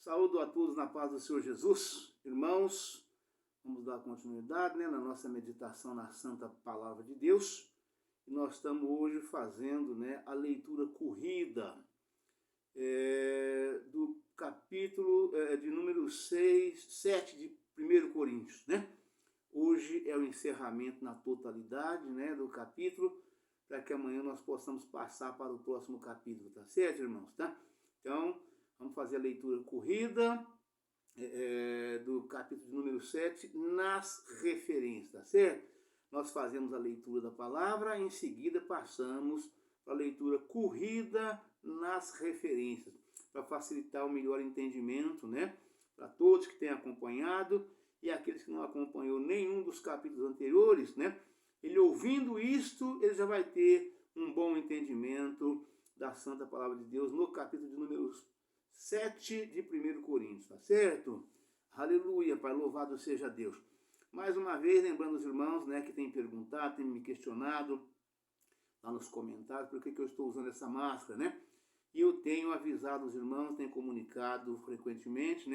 Saúdo a todos na paz do Senhor Jesus. Irmãos, vamos dar continuidade na nossa meditação na Santa Palavra de Deus. E nós estamos hoje fazendo a leitura corrida do capítulo de número 7 de 1 Coríntios. Hoje é o encerramento na totalidade do capítulo, para que amanhã nós possamos passar para o próximo capítulo, tá certo, irmãos? Então, vamos fazer a leitura corrida do capítulo de número 7 nas referências, tá certo? Nós fazemos a leitura da palavra, em seguida passamos para a leitura corrida nas referências, para facilitar o melhor entendimento, para todos que têm acompanhado e aqueles que não acompanhou nenhum dos capítulos anteriores, ele ouvindo isto, ele já vai ter um bom entendimento da Santa Palavra de Deus no capítulo de número 7 de 1 Coríntios, tá certo? Aleluia, Pai, louvado seja Deus. Mais uma vez, lembrando os irmãos, que têm perguntado, têm me questionado lá nos comentários, por que eu estou usando essa máscara, E eu tenho avisado os irmãos, tenho comunicado frequentemente,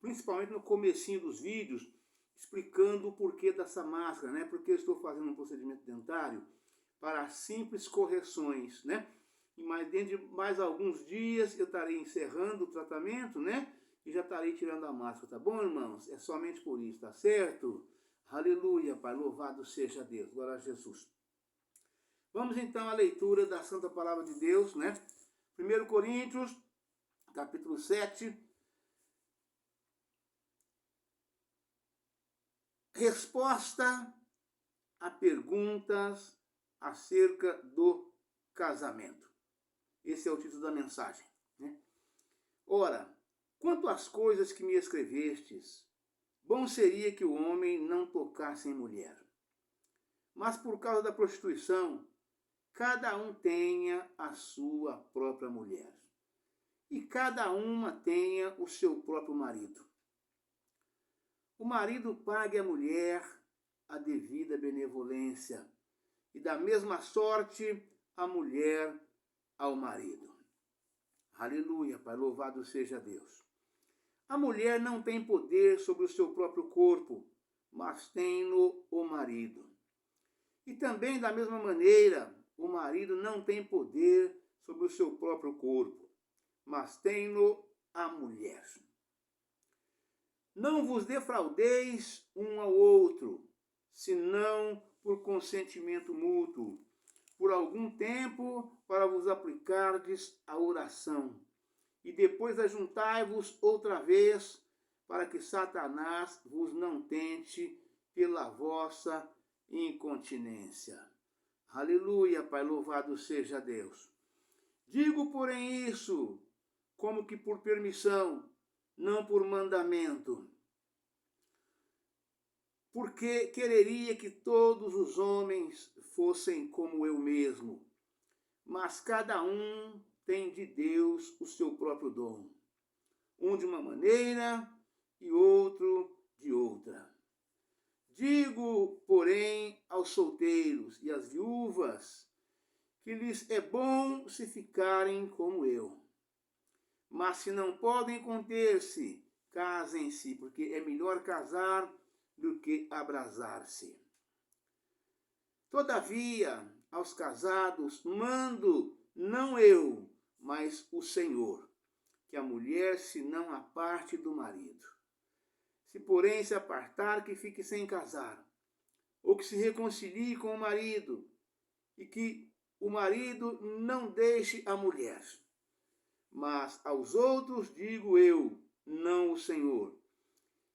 Principalmente no comecinho dos vídeos, explicando o porquê dessa máscara, Porque eu estou fazendo um procedimento dentário para simples correções, E dentro de mais alguns dias eu estarei encerrando o tratamento, E já estarei tirando a máscara, tá bom, irmãos? É somente por isso, tá certo? Aleluia, Pai, louvado seja Deus, glória a Jesus. Vamos então à leitura da Santa Palavra de Deus, 1 Coríntios, capítulo 7. Resposta a perguntas acerca do casamento. Esse é o título da mensagem. Ora, quanto às coisas que me escrevestes, bom seria que o homem não tocasse em mulher. Mas por causa da prostituição, cada um tenha a sua própria mulher, e cada uma tenha o seu próprio marido. O marido pague à mulher a devida benevolência, e da mesma sorte a mulher ao marido. Aleluia, Pai, louvado seja Deus. A mulher não tem poder sobre o seu próprio corpo, mas tem-no o marido. E também, da mesma maneira, o marido não tem poder sobre o seu próprio corpo, mas tem-no a mulher. Não vos defraudeis um ao outro, senão por consentimento mútuo, por algum tempo para vos aplicardes à oração, e depois ajuntai-vos outra vez, para que Satanás vos não tente pela vossa incontinência. Aleluia, Pai, louvado seja Deus. Digo, porém, isso como que por permissão, não por mandamento, porque quereria que todos os homens fossem como eu mesmo, mas cada um tem de Deus o seu próprio dom, um de uma maneira e outro de outra. Digo, porém, aos solteiros e às viúvas, que lhes é bom se ficarem como eu. Mas se não podem conter-se, casem-se, porque é melhor casar do que abrasar-se. Todavia, aos casados mando, não eu, mas o Senhor, que a mulher se não aparte do marido. Se porém se apartar, que fique sem casar, ou que se reconcilie com o marido, e que o marido não deixe a mulher. Mas aos outros digo eu, não o Senhor.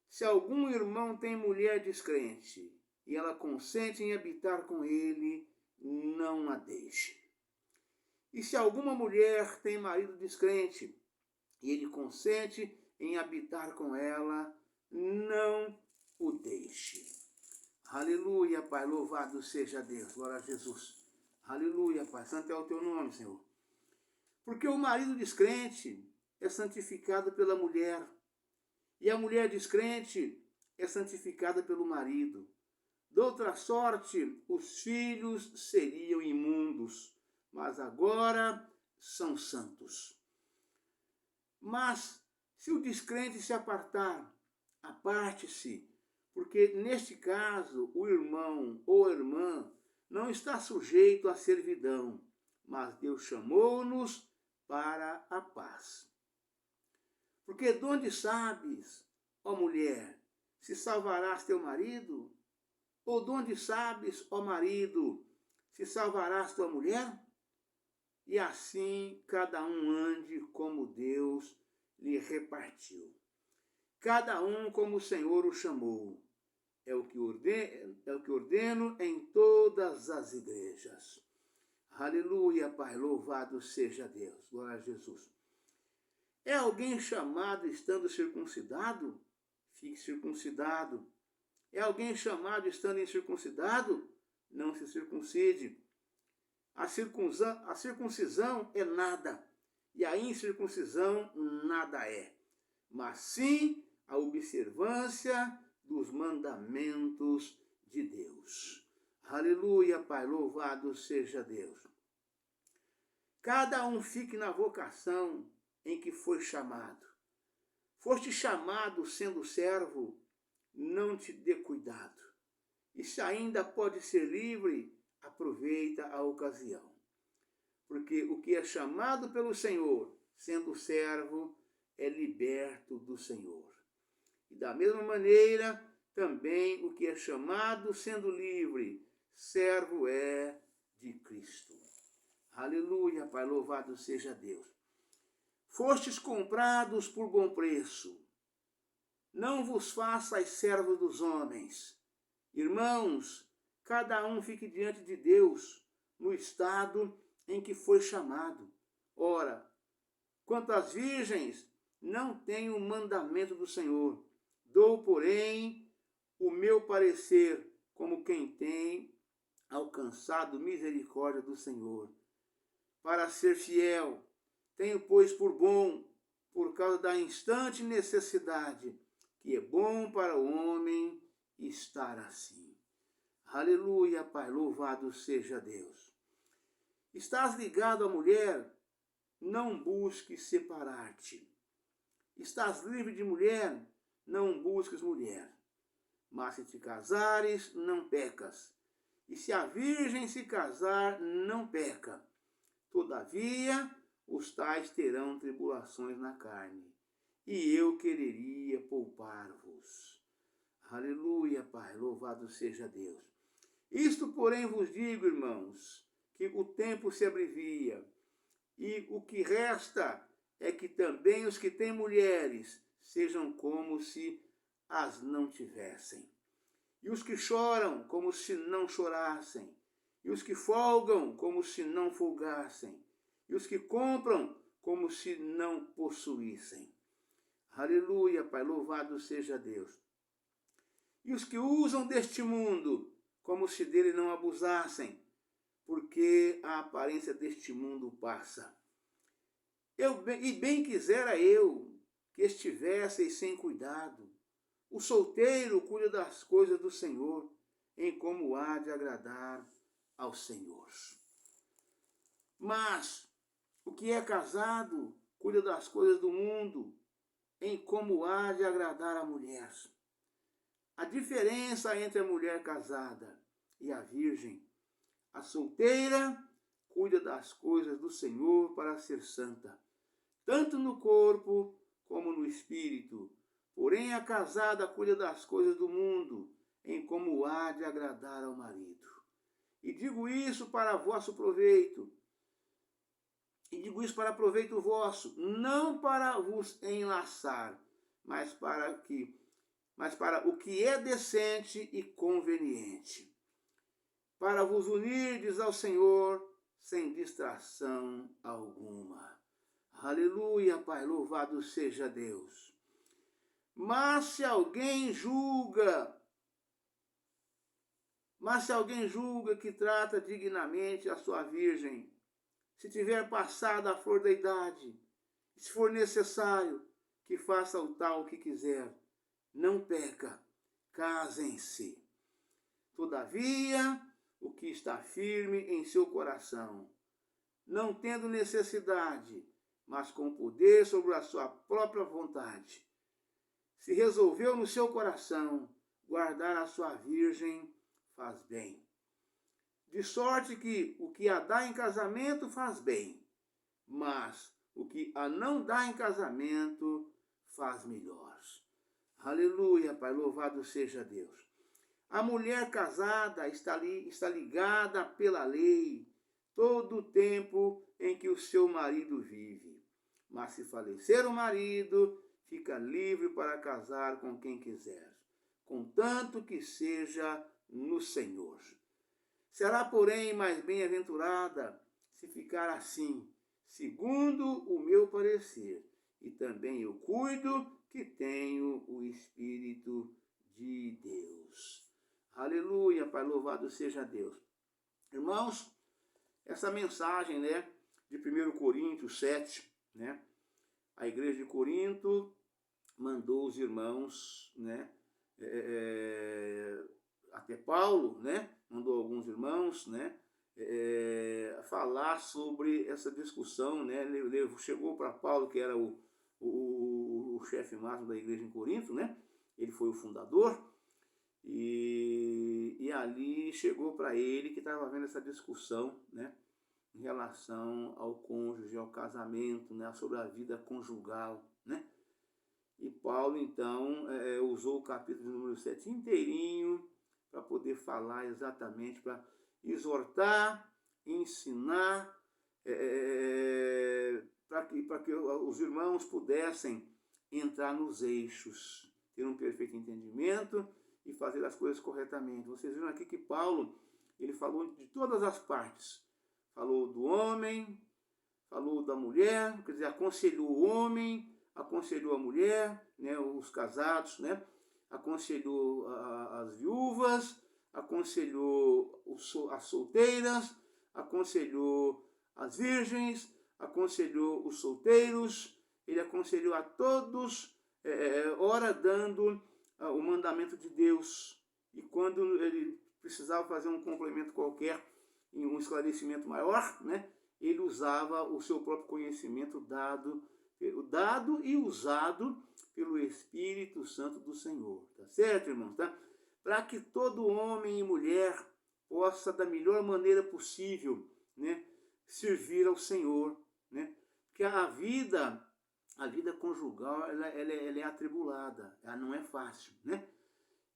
Se algum irmão tem mulher descrente, e ela consente em habitar com ele, não a deixe. E se alguma mulher tem marido descrente, e ele consente em habitar com ela, não o deixe. Aleluia, Pai, louvado seja Deus, glória a Jesus. Aleluia, Pai, santo é o teu nome, Senhor. Porque o marido descrente é santificado pela mulher, e a mulher descrente é santificada pelo marido. De outra sorte, os filhos seriam imundos, mas agora são santos. Mas Se o descrente se apartar, aparte-se, porque neste caso o irmão ou a irmã não está sujeito à servidão, mas Deus chamou-nos para a paz. Porque de onde sabes, ó mulher, se salvarás teu marido? Ou de onde sabes, ó marido, se salvarás tua mulher? E assim cada um ande como Deus lhe repartiu. Cada um como o Senhor o chamou. É o que ordeno em todas as igrejas. Aleluia, Pai, louvado seja Deus. Glória a Jesus. É alguém chamado estando circuncidado? Fique circuncidado. É alguém chamado estando incircuncidado? Não se circuncide. A circuncisão é nada, e a incircuncisão nada é, mas sim a observância dos mandamentos de Deus. Aleluia, Pai, louvado seja Deus. Cada um fique na vocação em que foi chamado. Foste chamado sendo servo, não te dê cuidado. E se ainda pode ser livre, aproveita a ocasião. Porque o que é chamado pelo Senhor, sendo servo, é liberto do Senhor. E da mesma maneira, também o que é chamado sendo livre, servo é de Cristo. Aleluia, Pai, louvado seja Deus. Fostes comprados por bom preço. Não vos façais servos dos homens. Irmãos, cada um fique diante de Deus no estado em que foi chamado. Ora, quanto às virgens, não tenho o mandamento do Senhor. Dou, porém, o meu parecer como quem tem alcançado misericórdia do Senhor. Para ser fiel, tenho, pois, por bom, por causa da instante necessidade, que é bom para o homem estar assim. Aleluia, Pai, louvado seja Deus. Estás ligado à mulher? Não busques separar-te. Estás livre de mulher? Não busques mulher. Mas se te casares, não pecas. E se a virgem se casar, não peca. Todavia, os tais terão tribulações na carne, e eu quereria poupar-vos. Aleluia, Pai, louvado seja Deus. Isto, porém, vos digo, irmãos, que o tempo se abrevia, e o que resta é que também os que têm mulheres sejam como se as não tivessem. E os que choram como se não chorassem, e os que folgam como se não folgassem, e os que compram como se não possuíssem. Aleluia, Pai, louvado seja Deus. E os que usam deste mundo como se dele não abusassem, porque a aparência deste mundo passa. E bem quisera eu que estivesseis sem cuidado. O solteiro cuida das coisas do Senhor, em como há de agradar ao Senhor. Mas o que é casado cuida das coisas do mundo, em como há de agradar a mulher. A diferença entre a mulher casada e a virgem: a solteira cuida das coisas do Senhor para ser santa, tanto no corpo como no espírito. Porém, a casada cuida das coisas do mundo, em como há de agradar ao marido. E digo isso para vosso proveito. E digo isso para proveito vosso, não para vos enlaçar, mas para o que é decente e conveniente, para vos unirdes ao Senhor sem distração alguma. Aleluia, Pai, louvado seja Deus. Mas se alguém julga que trata dignamente a sua virgem, se tiver passado a flor da idade, se for necessário que faça o tal que quiser, não peca, casem-se. Todavia, o que está firme em seu coração, não tendo necessidade, mas com poder sobre a sua própria vontade. Se resolveu no seu coração guardar a sua virgem, faz bem. De sorte que o que a dá em casamento faz bem, mas o que a não dá em casamento faz melhor. Aleluia, Pai, louvado seja Deus. A mulher casada está ligada pela lei todo o tempo em que o seu marido vive. Mas se falecer o marido, fica livre para casar com quem quiser, contanto que seja no Senhor. Será, porém, mais bem-aventurada se ficar assim, segundo o meu parecer, e também eu cuido que tenho o Espírito de Deus. Aleluia, Pai, louvado seja Deus. Irmãos, essa mensagem, né, de 1 Coríntios 7, né, a igreja de Corinto mandou os irmãos, né, até Paulo, né, mandou alguns irmãos, né, falar sobre essa discussão, né, chegou para Paulo, que era o chefe máximo da igreja em Corinto, né, ele foi o fundador, e ali chegou para ele que estava havendo essa discussão, né, em relação ao cônjuge, ao casamento, né, sobre a vida conjugal, né. E Paulo, então, usou o capítulo número 7 inteirinho para poder falar exatamente, para exortar, ensinar, para que os irmãos pudessem entrar nos eixos, ter um perfeito entendimento e fazer as coisas corretamente. Vocês viram aqui que Paulo, ele falou de todas as partes. Falou do homem, falou da mulher, quer dizer, aconselhou o homem, aconselhou a mulher, né, os casados, né, aconselhou as viúvas, aconselhou as solteiras, aconselhou as virgens, aconselhou os solteiros, ele aconselhou a todos, ora dando o mandamento de Deus, e quando ele precisava fazer um complemento qualquer, em um esclarecimento maior, né, ele usava o seu próprio conhecimento dado e usado pelo Espírito Santo do Senhor. Tá certo, irmãos? Tá? Para que todo homem e mulher possa, da melhor maneira possível, né, servir ao Senhor. Né? Porque a vida conjugal ela é atribulada, ela não é fácil. Né?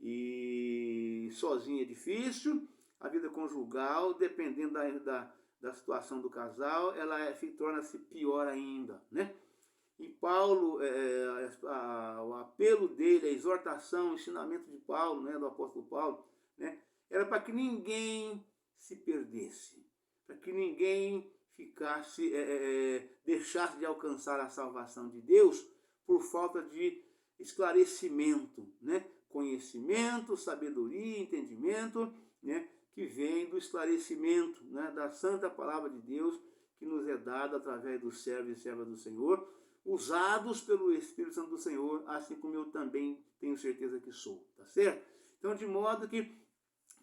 E sozinha é difícil. A vida conjugal, dependendo da situação do casal, ela torna-se pior ainda, né? E Paulo, o apelo dele, a exortação, o ensinamento de Paulo, né, do apóstolo Paulo, né, era para que ninguém se perdesse, para que ninguém ficasse, deixasse de alcançar a salvação de Deus por falta de esclarecimento, né, conhecimento, sabedoria, entendimento, né, que vem do esclarecimento, né, da santa palavra de Deus que nos é dada através dos servos e servas do Senhor, usados pelo Espírito Santo do Senhor, assim como eu também tenho certeza que sou, tá certo? Então, de modo que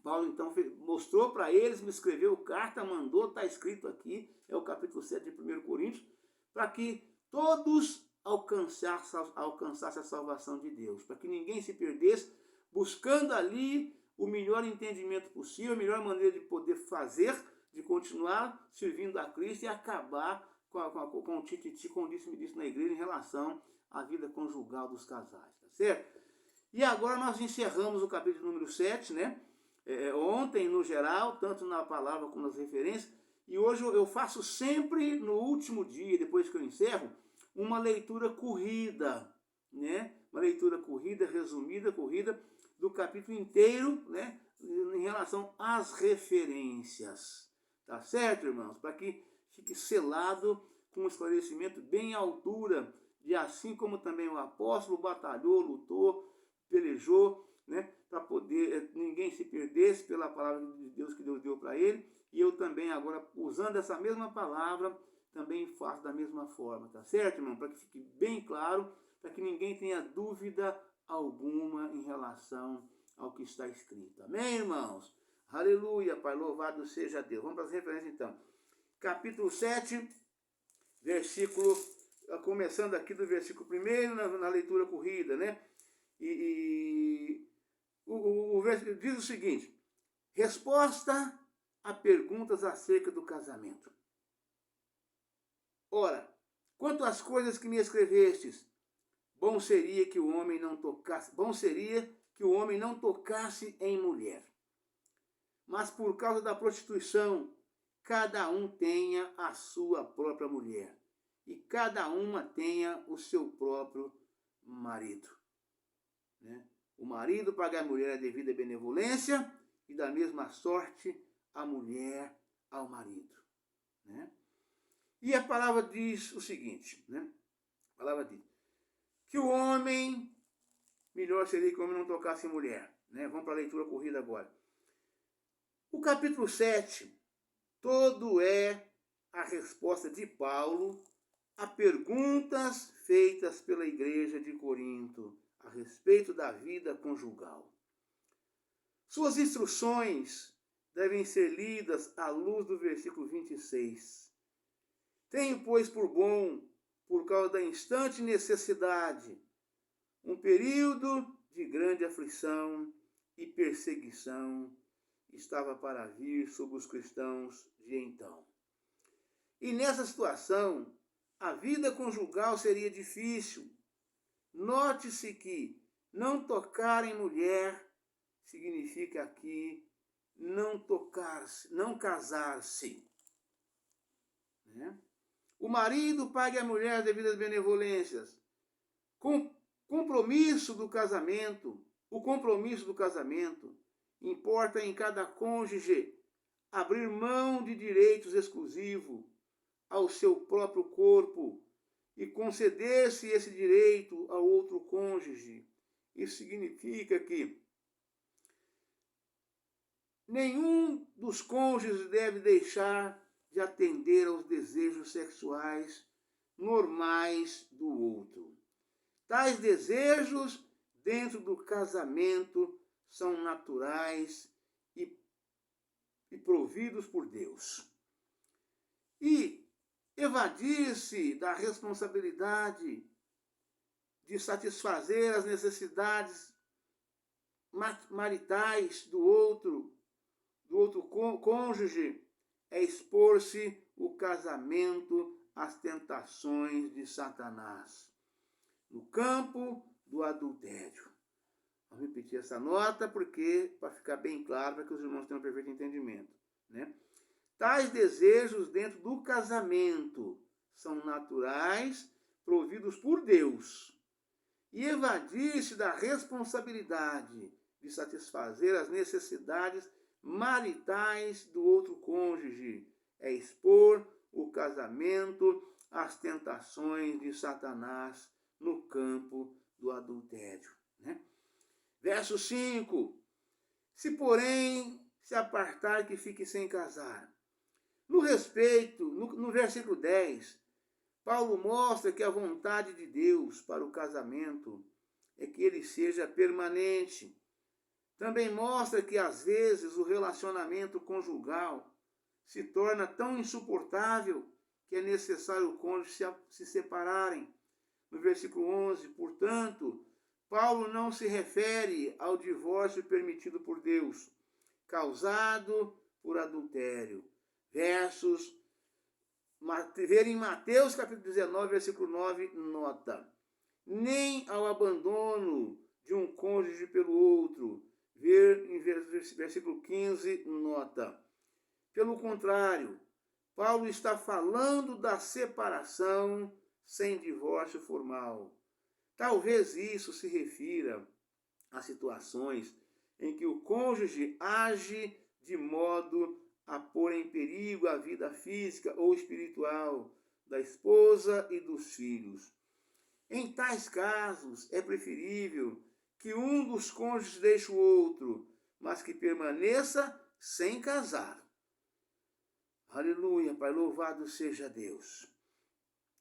Paulo então mostrou para eles, me escreveu carta, mandou, está escrito aqui, é o capítulo 7 de 1 Coríntios, para que todos alcançassem a salvação de Deus, para que ninguém se perdesse, buscando ali o melhor entendimento possível, a melhor maneira de poder fazer, de continuar servindo a Cristo e acabar com o tititi, como me disse na igreja, em relação à vida conjugal dos casais, tá certo? E agora nós encerramos o capítulo número 7, né? Ontem, no geral, tanto na palavra como nas referências, e hoje eu faço sempre no último dia, depois que eu encerro, uma leitura corrida, né? Uma leitura corrida, resumida, corrida, do capítulo inteiro, né, em relação às referências. Tá certo, irmãos? Para que fique selado com um esclarecimento bem à altura de assim como também o apóstolo batalhou, lutou, pelejou, né, para poder ninguém se perdesse pela palavra de Deus que Deus deu para ele. E eu também agora, usando essa mesma palavra, também faço da mesma forma. Tá certo, irmão? Para que fique bem claro, para que ninguém tenha dúvida alguma em relação ao que está escrito. Amém, irmãos? Aleluia, Pai, louvado seja Deus. Vamos para as referências então. Capítulo 7, versículo começando aqui do versículo 1 na leitura corrida, né? O versículo diz o seguinte: resposta a perguntas acerca do casamento. Ora, quanto às coisas que me escrevestes, bom seria que o homem não tocasse em mulher. Mas por causa da prostituição, cada um tenha a sua própria mulher, e cada uma tenha o seu próprio marido. Né? O marido paga à mulher a devida benevolência, e da mesma sorte a mulher ao marido. Né? E a palavra diz o seguinte, né? A palavra diz que o homem, melhor seria que o homem não tocasse em mulher. Né? Vamos para a leitura corrida agora. O capítulo 7, todo é a resposta de Paulo a perguntas feitas pela igreja de Corinto a respeito da vida conjugal. Suas instruções devem ser lidas à luz do versículo 26. Tenho, pois, por bom, por causa da instante necessidade, um período de grande aflição e perseguição estava para vir sobre os cristãos de então. E nessa situação, a vida conjugal seria difícil. Note-se que não tocar em mulher significa aqui não tocar-se, não casar-se. Né? O marido pague à mulher as devidas benevolências. Compromisso do casamento, o compromisso do casamento importa em cada cônjuge abrir mão de direitos exclusivos ao seu próprio corpo e conceder-se esse direito ao outro cônjuge. Isso significa que nenhum dos cônjuges deve deixar de atender aos desejos sexuais normais do outro. Tais desejos, dentro do casamento, são naturais e providos por Deus. E evadir-se da responsabilidade de satisfazer as necessidades maritais do outro cônjuge é expor-se o casamento às tentações de Satanás, no campo do adultério. Vamos repetir essa nota para ficar bem claro, para que os irmãos tenham um perfeito entendimento. Né? Tais desejos dentro do casamento são naturais, providos por Deus. E evadir-se da responsabilidade de satisfazer as necessidades maritais do outro cônjuge é expor o casamento às tentações de Satanás no campo do adultério. Né? Verso 5. Se, porém, se apartar, que fique sem casar. No versículo 10, Paulo mostra que a vontade de Deus para o casamento é que ele seja permanente. Também mostra que, às vezes, o relacionamento conjugal se torna tão insuportável que é necessário o cônjuge se separarem. No versículo 11, portanto, Paulo não se refere ao divórcio permitido por Deus, causado por adultério. Ver em Mateus capítulo 19, versículo 9, nota. Nem ao abandono de um cônjuge pelo outro. Ver em versículo 15, nota. Pelo contrário, Paulo está falando da separação sem divórcio formal. Talvez isso se refira a situações em que o cônjuge age de modo a pôr em perigo a vida física ou espiritual da esposa e dos filhos. Em tais casos, é preferível que um dos cônjuges deixe o outro, mas que permaneça sem casar. Aleluia, Pai, louvado seja Deus.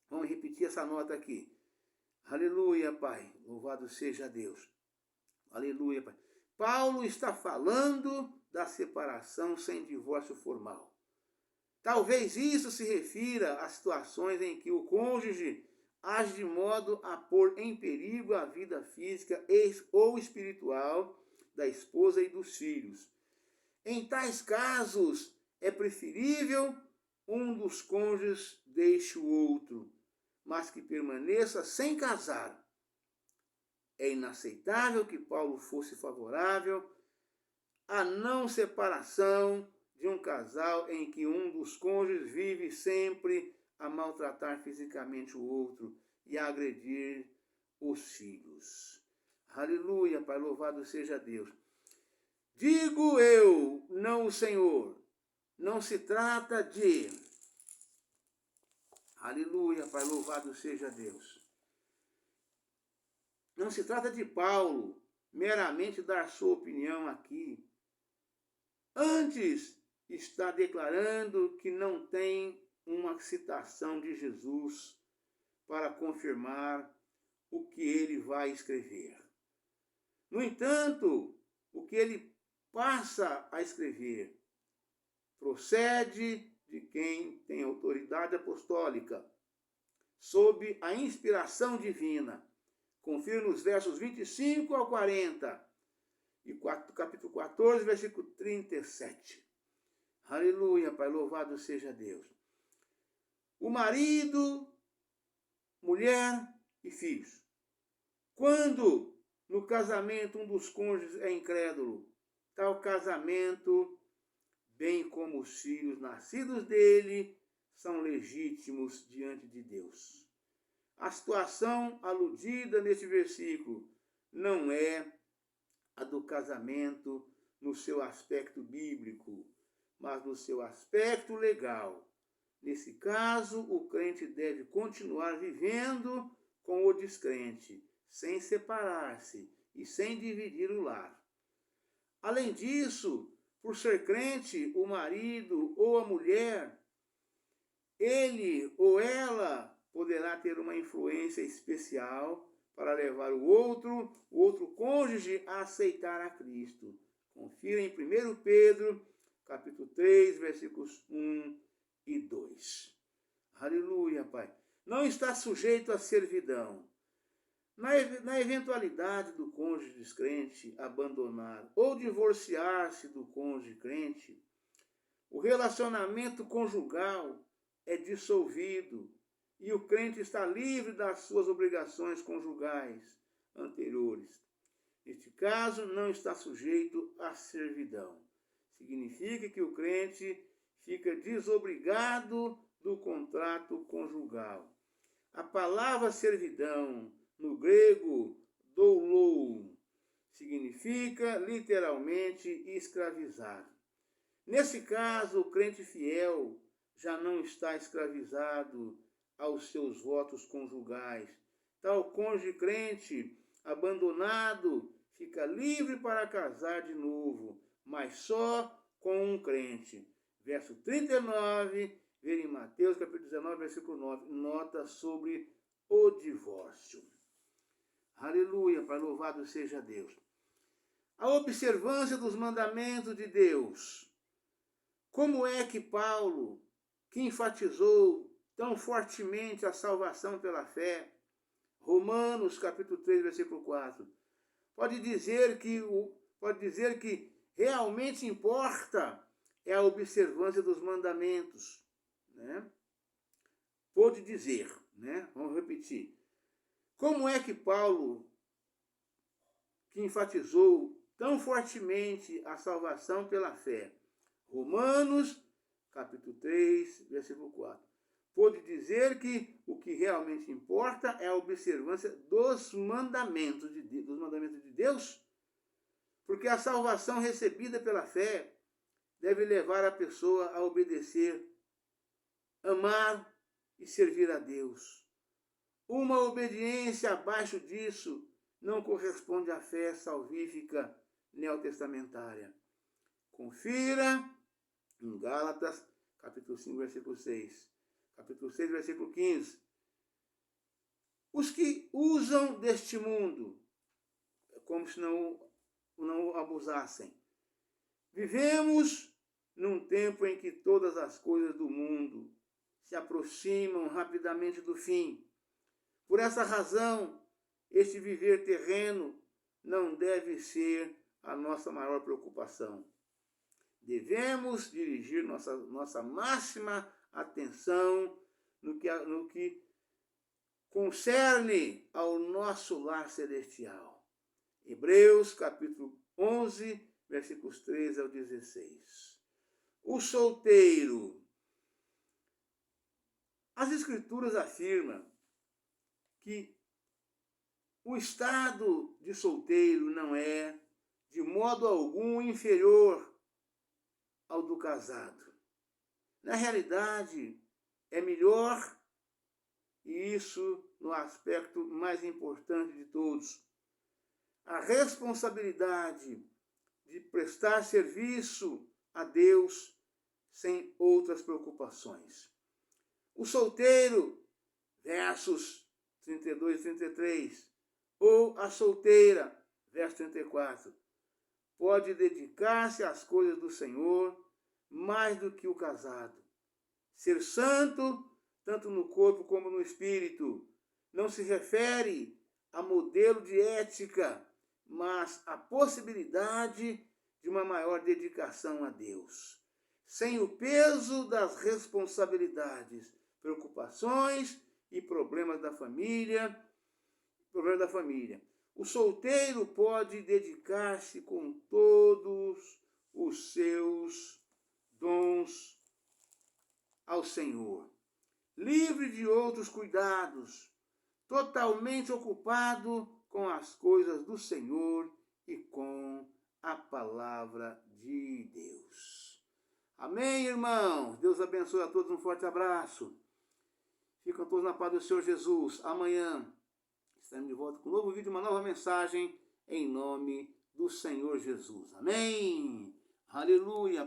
Vamos repetir essa nota aqui. Aleluia, Pai, louvado seja Deus. Aleluia, Pai. Paulo está falando da separação sem divórcio formal. Talvez isso se refira a situações em que o cônjuge age de modo a pôr em perigo a vida física ou espiritual da esposa e dos filhos. Em tais casos, é preferível um dos cônjuges deixe o outro, mas que permaneça sem casar. É inaceitável que Paulo fosse favorável à não separação de um casal em que um dos cônjuges vive sempre a maltratar fisicamente o outro e a agredir os filhos. Aleluia, Pai, louvado seja Deus. Digo eu, não o Senhor, não se trata de... Aleluia, Pai, louvado seja Deus. Não se trata de Paulo meramente dar sua opinião aqui. Antes, está declarando que não tem uma citação de Jesus para confirmar o que ele vai escrever. No entanto, o que ele passa a escrever procede de quem tem autoridade apostólica, sob a inspiração divina. Confira nos versos 25 ao 40 e capítulo 14, versículo 37. Aleluia, Pai, louvado seja Deus. O marido, mulher e filhos. Quando no casamento um dos cônjuges é incrédulo, tal casamento, bem como os filhos nascidos dele, são legítimos diante de Deus. A situação aludida neste versículo não é a do casamento no seu aspecto bíblico, mas no seu aspecto legal. Nesse caso, o crente deve continuar vivendo com o descrente, sem separar-se e sem dividir o lar. Além disso, por ser crente, o marido ou a mulher, ele ou ela poderá ter uma influência especial para levar o outro cônjuge a aceitar a Cristo. Confira em 1 Pedro, capítulo 3, versículos 1 e 2. Aleluia, Pai. Não está sujeito à servidão. Na eventualidade do cônjuge descrente abandonar ou divorciar-se do cônjuge crente, o relacionamento conjugal é dissolvido e o crente está livre das suas obrigações conjugais anteriores. Neste caso, não está sujeito à servidão. Significa que o crente fica desobrigado do contrato conjugal. A palavra servidão, no grego, doulou, significa literalmente escravizar. Nesse caso, o crente fiel já não está escravizado aos seus votos conjugais. Tal cônjuge crente abandonado fica livre para casar de novo, mas só com um crente. Verso 39, ver em Mateus capítulo 19, versículo 9, nota sobre o divórcio. Aleluia, Pai, louvado seja Deus. A observância dos mandamentos de Deus. Como é que Paulo, que enfatizou tão fortemente a salvação pela fé, Romanos capítulo 3, versículo 4, pode dizer que realmente importa é a observância dos mandamentos, né? Pode dizer, né? Vamos repetir. Como é que Paulo, que enfatizou tão fortemente a salvação pela fé, Romanos capítulo 3, versículo 4, pode dizer que o que realmente importa é a observância dos mandamentos de Deus? Porque a salvação recebida pela fé deve levar a pessoa a obedecer, amar e servir a Deus. Uma obediência abaixo disso não corresponde à fé salvífica neotestamentária. Confira em Gálatas, capítulo 5, versículo 6. Capítulo 6, versículo 15. Os que usam deste mundo, como se não abusassem. Vivemos num tempo em que todas as coisas do mundo se aproximam rapidamente do fim. Por essa razão, este viver terreno não deve ser a nossa maior preocupação. Devemos dirigir nossa máxima atenção no que concerne ao nosso lar celestial. Hebreus, capítulo 11, versículos 13 ao 16. O solteiro. As Escrituras afirmam que o estado de solteiro não é, de modo algum, inferior ao do casado. Na realidade, é melhor, e isso no aspecto mais importante de todos. A responsabilidade de prestar serviço a Deus sem outras preocupações. O solteiro, versos 32 e 33, ou a solteira, verso 34, pode dedicar-se às coisas do Senhor mais do que o casado. Ser santo, tanto no corpo como no espírito, não se refere a modelo de ética, mas a possibilidade de uma maior dedicação a Deus, sem o peso das responsabilidades, preocupações e problemas da família. O solteiro pode dedicar-se com todos os seus dons ao Senhor, livre de outros cuidados, totalmente ocupado com as coisas do Senhor e com a palavra de Deus. Amém, irmãos? Deus abençoe a todos, um forte abraço. Ficam todos na paz do Senhor Jesus. Amanhã estaremos de volta com um novo vídeo, uma nova mensagem, em nome do Senhor Jesus. Amém? Aleluia!